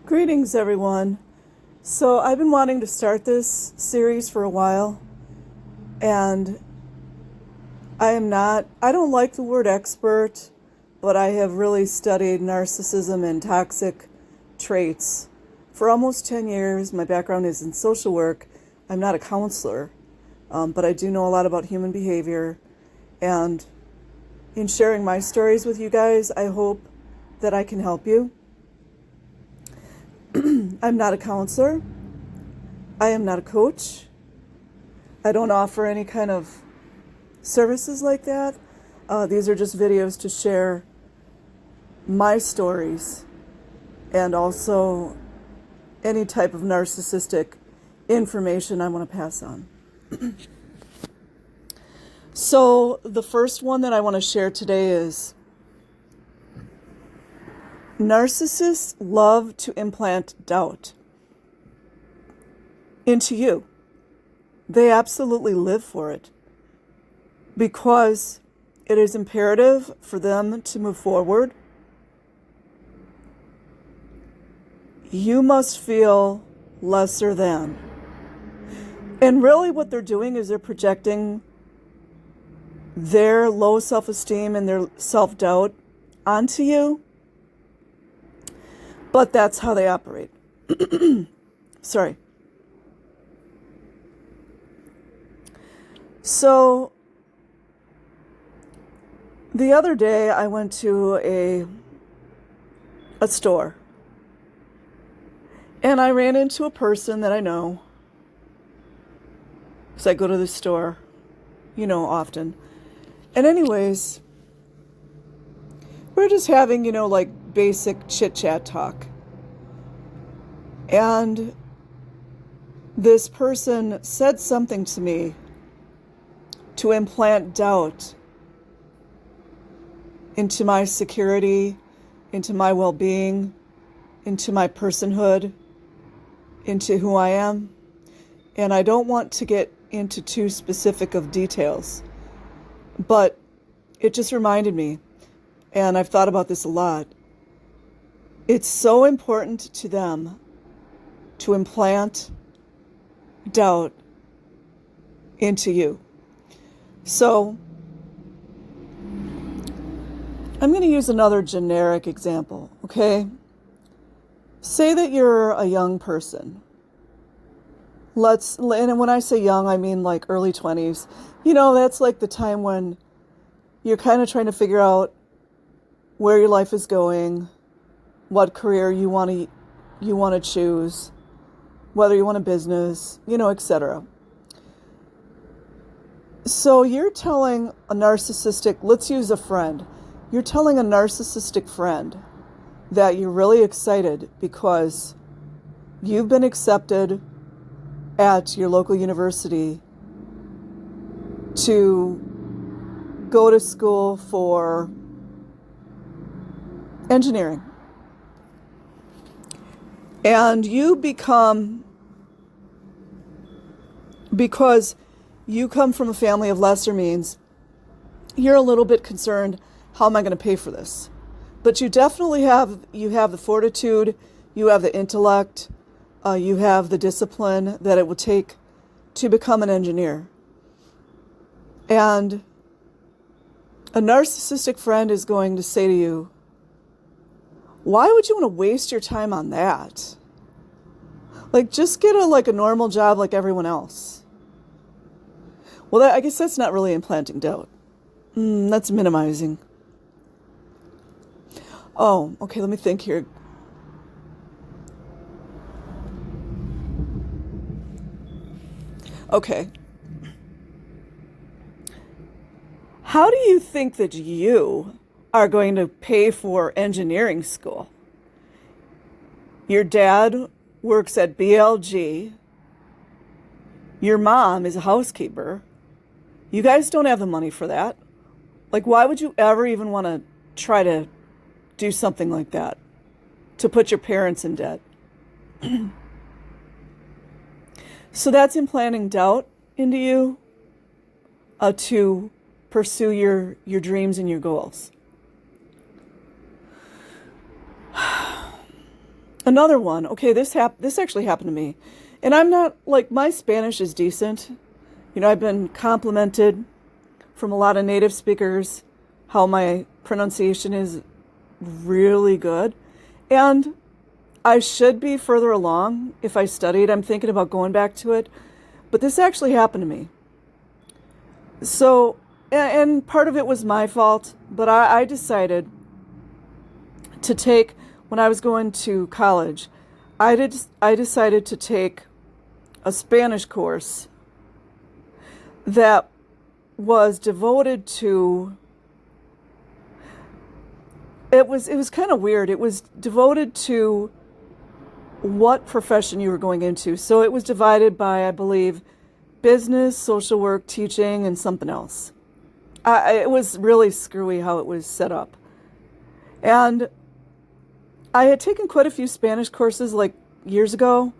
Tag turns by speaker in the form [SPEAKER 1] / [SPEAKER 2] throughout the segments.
[SPEAKER 1] Greetings, everyone. So, I've been wanting to start this series for a while, and I don't like the word expert, but I have really studied narcissism and toxic traits for almost 10 years. My background is in social work. I'm not a counselor, but I do know a lot about human behavior. And in sharing my stories with you guys, I hope that I can help you. I'm not a counselor. I am not a coach. I don't offer any kind of services like that. These are just videos to share my stories and also any type of narcissistic information I want to pass on. So the first one that I want to share today is narcissists love to implant doubt into you. They absolutely live for it because it is imperative for them to move forward. You must feel lesser than. And really what they're doing is they're projecting their low self-esteem and their self-doubt onto you. But that's how they operate. Sorry. So, the other day I went to a store. And I ran into a person that I know. Because I go to the store, often. And anyways, we're just having, basic chit-chat talk. And this person said something to me to implant doubt into my security, into my well-being, into my personhood, into who I am. And I don't want to get into too specific of details, but it just reminded me, and I've thought about this a lot. It's so important to them to implant doubt into you. So, I'm going to use another generic example, okay? Say that you're a young person. And when I say young, I mean like early 20s. That's like the time when you're kind of trying to figure out where your life is going, what career you want to choose, whether you want a business, etc. So you're telling a narcissistic, let's use a friend. You're telling a narcissistic friend that you're really excited because you've been accepted at your local university to go to school for engineering. And because you come from a family of lesser means, you're a little bit concerned, how am I going to pay for this? But you definitely have the fortitude, you have the intellect, you have the discipline that it will take to become an engineer. And a narcissistic friend is going to say to you, why would you want to waste your time on that? Just get a normal job like everyone else. Well, I guess that's not really implanting doubt. That's minimizing. Oh, okay, let me think here. Okay. How do you think that you are going to pay for engineering school? Your dad works at BLG. Your mom is a housekeeper. You guys don't have the money for that. Why would you ever even want to try to do something like that? To put your parents in debt? So that's implanting doubt into you to pursue your dreams and your goals. Another one. Okay, this actually happened to me. And I'm not like, my Spanish is decent. I've been complimented from a lot of native speakers how my pronunciation is really good. And I should be further along if I studied. I'm thinking about going back to it. But this actually happened to me. So, and part of it was my fault, but I decided to take, when I was going to college, I decided to take a Spanish course that was devoted to, it was kind of weird. It was devoted to what profession you were going into. So it was divided by, I believe, business, social work, teaching, and something else. It was really screwy how it was set up. And I had taken quite a few Spanish courses like years ago.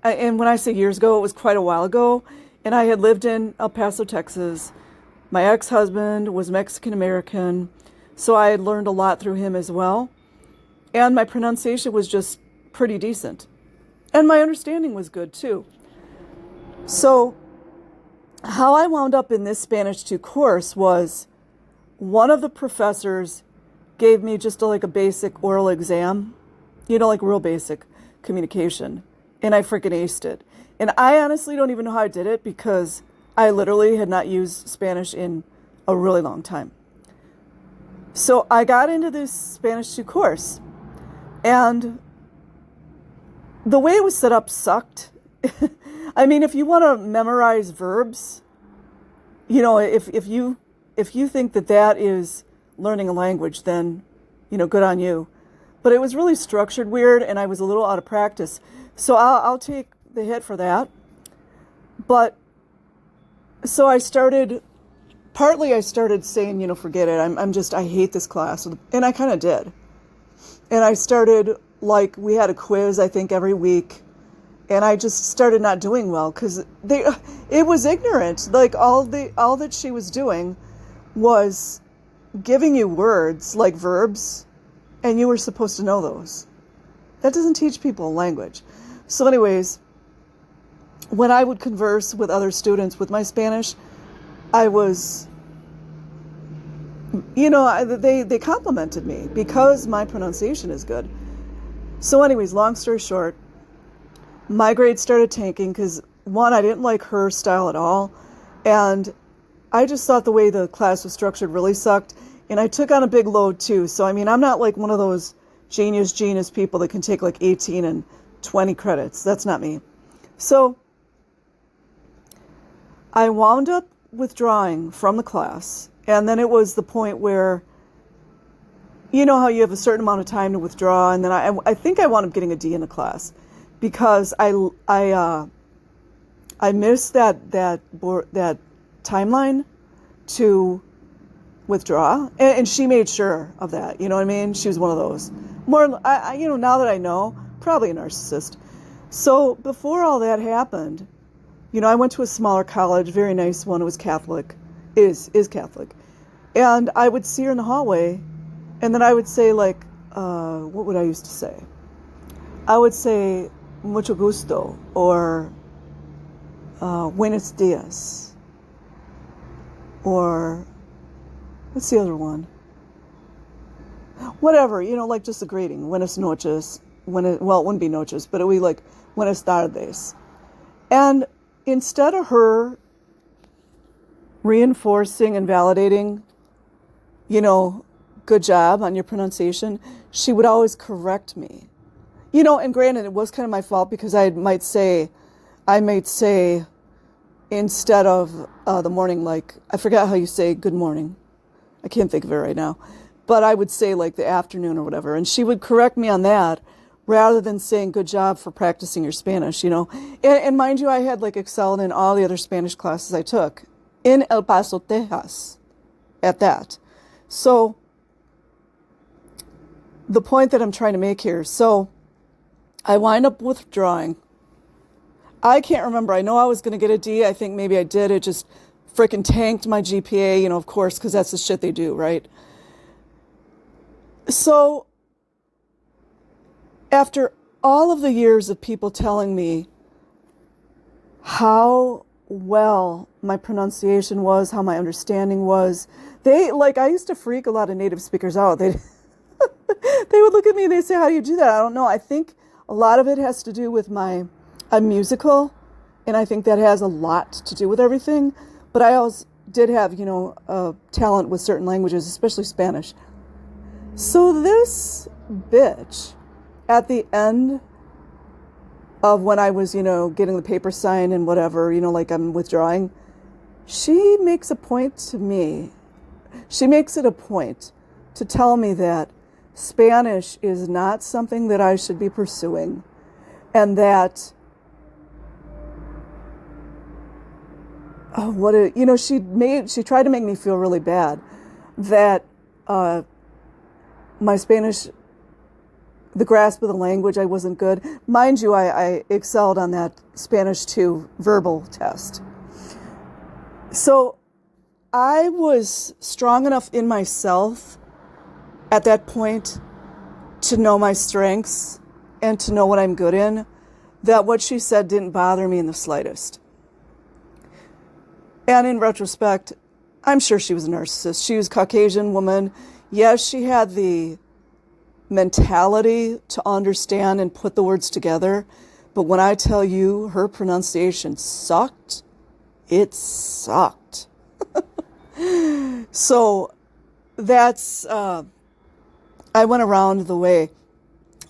[SPEAKER 1] And when I say years ago, it was quite a while ago. And I had lived in El Paso, Texas. My ex-husband was Mexican American, so I had learned a lot through him as well. And my pronunciation was just pretty decent. And my understanding was good too. So how I wound up in this Spanish 2 course was one of the professors gave me just like a basic oral exam, like real basic communication. And I freaking aced it. And I honestly don't even know how I did it because I literally had not used Spanish in a really long time. So I got into this Spanish 2 course. And the way it was set up sucked. I mean, if you want to memorize verbs, if you think that is learning a language, then, good on you. But it was really structured weird, and I was a little out of practice. So I'll take the hit for that. But so I started saying, forget it. I hate this class. And I kind of did. And I started, like, we had a quiz, I think, every week. And I just started not doing well because it was ignorant. Like, all that she was doing was giving you words like verbs, and you were supposed to know those. That doesn't teach people a language. So anyways, when I would converse with other students with my Spanish, I was, they complimented me because my pronunciation is good. So anyways, long story short, my grades started tanking because, one, I didn't like her style at all. And I just thought the way the class was structured really sucked. And I took on a big load too. So, I mean, I'm not like one of those genius people that can take like 18 and 20 credits. That's not me. So I wound up withdrawing from the class. And then it was the point where, you know how you have a certain amount of time to withdraw. And then I think I wound up getting a D in the class because I missed that timeline to withdraw, and she made sure of that. You know what I mean? She was one of those. More, now that I know, probably a narcissist. So before all that happened, I went to a smaller college, very nice one. It was Catholic, is Catholic, and I would see her in the hallway, and then I would say like, what would I used to say? I would say mucho gusto or buenos dias, or what's the other one? Whatever, like just a greeting. Buenas noches. It wouldn't be noches, but it would be like buenas tardes. And instead of reinforcing and validating, good job on your pronunciation, she would always correct me. And granted, it was kind of my fault because I might say instead of the morning, like, I forgot how you say good morning. I can't think of it right now. But I would say like the afternoon or whatever. And she would correct me on that rather than saying good job for practicing your Spanish, And mind you, I had like excelled in all the other Spanish classes I took in El Paso, Texas, at that. So the point that I'm trying to make here, so I wind up withdrawing. I can't remember. I know I was going to get a D. I think maybe I did. It just freaking tanked my GPA, of course, because that's the shit they do, right? So after all of the years of people telling me how well my pronunciation was, how my understanding was, I used to freak a lot of native speakers out. They would look at me and they'd say, how do you do that? I don't know. I think a lot of it has to do with I'm musical, and I think that has a lot to do with everything. But I always did have, a talent with certain languages, especially Spanish. So this bitch, at the end of when I was, getting the paper signed and whatever, like I'm withdrawing, she makes it a point to tell me that Spanish is not something that I should be pursuing, and that she tried to make me feel really bad that my Spanish, the grasp of the language, I wasn't good. Mind you, I excelled on that Spanish 2 verbal test. So I was strong enough in myself at that point to know my strengths and to know what I'm good in, that what she said didn't bother me in the slightest. And in retrospect, I'm sure she was a narcissist. She was a Caucasian woman. Yes, she had the mentality to understand and put the words together. But when I tell you her pronunciation sucked, it sucked. So that's, I went around the way.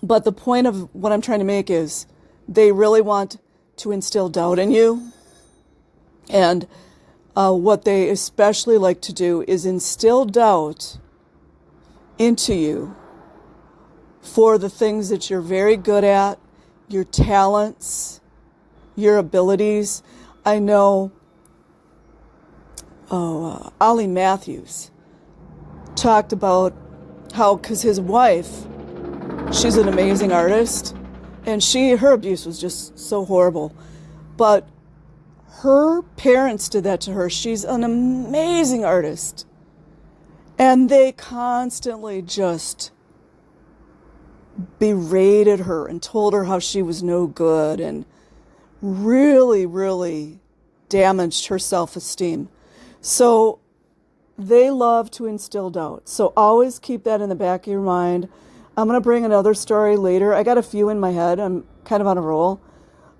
[SPEAKER 1] But the point of what I'm trying to make is they really want to instill doubt in you. And what they especially like to do is instill doubt into you for the things that you're very good at, your talents, your abilities. I know Ollie Matthews talked about how, because his wife, she's an amazing artist, and her abuse was just so horrible. But her parents did that to her. She's an amazing artist. And they constantly just berated her and told her how she was no good and really, really damaged her self-esteem. So they love to instill doubt. So always keep that in the back of your mind. I'm going to bring another story later. I got a few in my head. I'm kind of on a roll.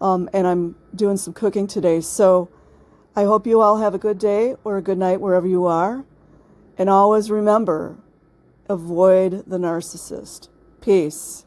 [SPEAKER 1] And I'm doing some cooking today. So I hope you all have a good day or a good night wherever you are. And always remember, avoid the narcissist. Peace.